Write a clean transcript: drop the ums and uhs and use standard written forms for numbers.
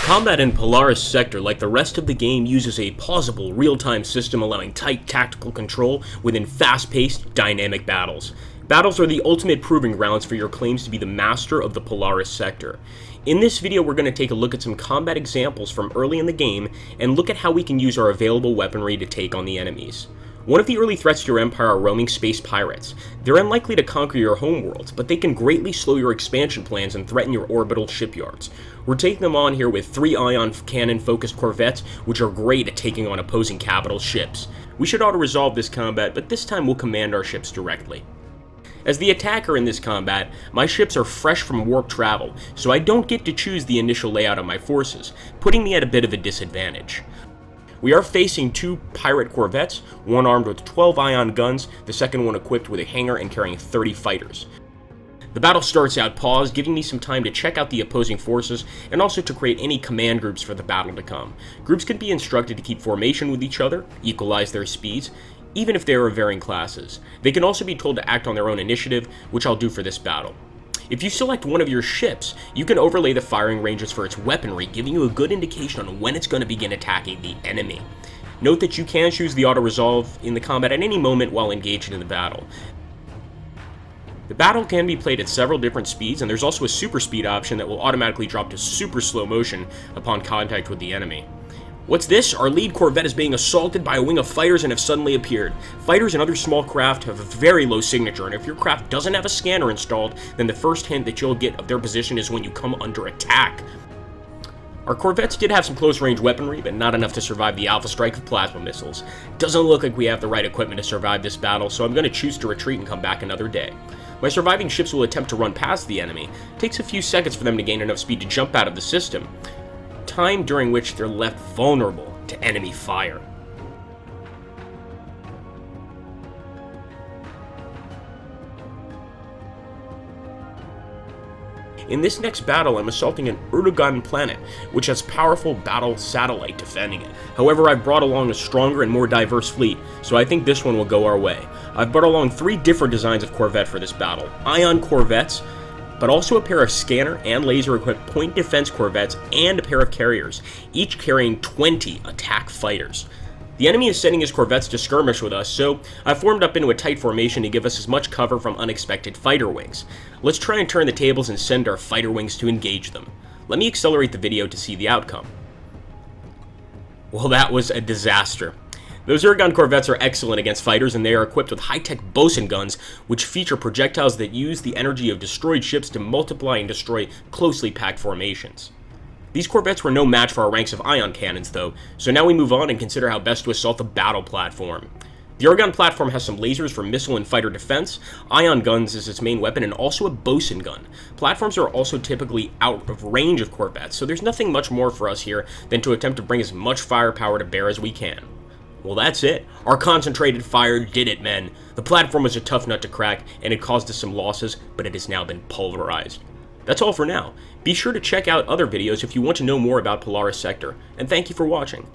Combat in Polaris Sector, like the rest of the game, uses a pausable, real-time system allowing tight tactical control within fast-paced, dynamic battles. Battles are the ultimate proving grounds for your claims to be the master of the Polaris Sector. In this video, we're going to take a look at some combat examples from early in the game and look at how we can use our available weaponry to take on the enemies. One of the early threats to your empire are roaming space pirates. They're unlikely to conquer your homeworlds, but they can greatly slow your expansion plans and threaten your orbital shipyards. We're taking them on here with 3 ion cannon-focused corvettes, which are great at taking on opposing capital ships. We should auto-resolve this combat, but this time we'll command our ships directly. As the attacker in this combat, my ships are fresh from warp travel, so I don't get to choose the initial layout of my forces, putting me at a bit of a disadvantage. We are facing 2 pirate corvettes, one armed with 12 ion guns, the second one equipped with a hangar and carrying 30 fighters. The battle starts out paused, giving me some time to check out the opposing forces and also to create any command groups for the battle to come. Groups can be instructed to keep formation with each other, equalize their speeds, even if they are of varying classes. They can also be told to act on their own initiative, which I'll do for this battle. If you select one of your ships, you can overlay the firing ranges for its weaponry, giving you a good indication on when it's going to begin attacking the enemy. Note that you can choose the auto-resolve in the combat at any moment while engaged in the battle. The battle can be played at several different speeds, and there's also a super speed option that will automatically drop to super slow motion upon contact with the enemy. What's this? Our lead corvette is being assaulted by a wing of fighters and have suddenly appeared. Fighters and other small craft have a very low signature, and if your craft doesn't have a scanner installed, then the first hint that you'll get of their position is when you come under attack. Our corvettes did have some close-range weaponry, but not enough to survive the alpha strike of plasma missiles. Doesn't look like we have the right equipment to survive this battle, so I'm going to choose to retreat and come back another day. My surviving ships will attempt to run past the enemy. It takes a few seconds for them to gain enough speed to jump out of the system, time during which they're left vulnerable to enemy fire. In this next battle, I'm assaulting an Erdogan planet, which has powerful battle satellite defending it. However, I've brought along a stronger and more diverse fleet, so I think this one will go our way. I've brought along 3 different designs of corvette for this battle. Ion corvettes, but also a pair of scanner and laser-equipped point defense corvettes and a pair of carriers, each carrying 20 attack fighters. The enemy is sending his corvettes to skirmish with us, so I formed up into a tight formation to give us as much cover from unexpected fighter wings. Let's try and turn the tables and send our fighter wings to engage them. Let me accelerate the video to see the outcome. Well, that was a disaster. Those Erdogan corvettes are excellent against fighters, and they are equipped with high-tech bosun guns, which feature projectiles that use the energy of destroyed ships to multiply and destroy closely packed formations. These corvettes were no match for our ranks of ion cannons, though, so now we move on and consider how best to assault the battle platform. The Erdogan platform has some lasers for missile and fighter defense, ion guns is its main weapon, and also a bosun gun. Platforms are also typically out of range of corvettes, so there's nothing much more for us here than to attempt to bring as much firepower to bear as we can. Well, that's it. Our concentrated fire did it, men. The platform was a tough nut to crack, and it caused us some losses, but it has now been pulverized. That's all for now. Be sure to check out other videos if you want to know more about Polaris Sector, and thank you for watching.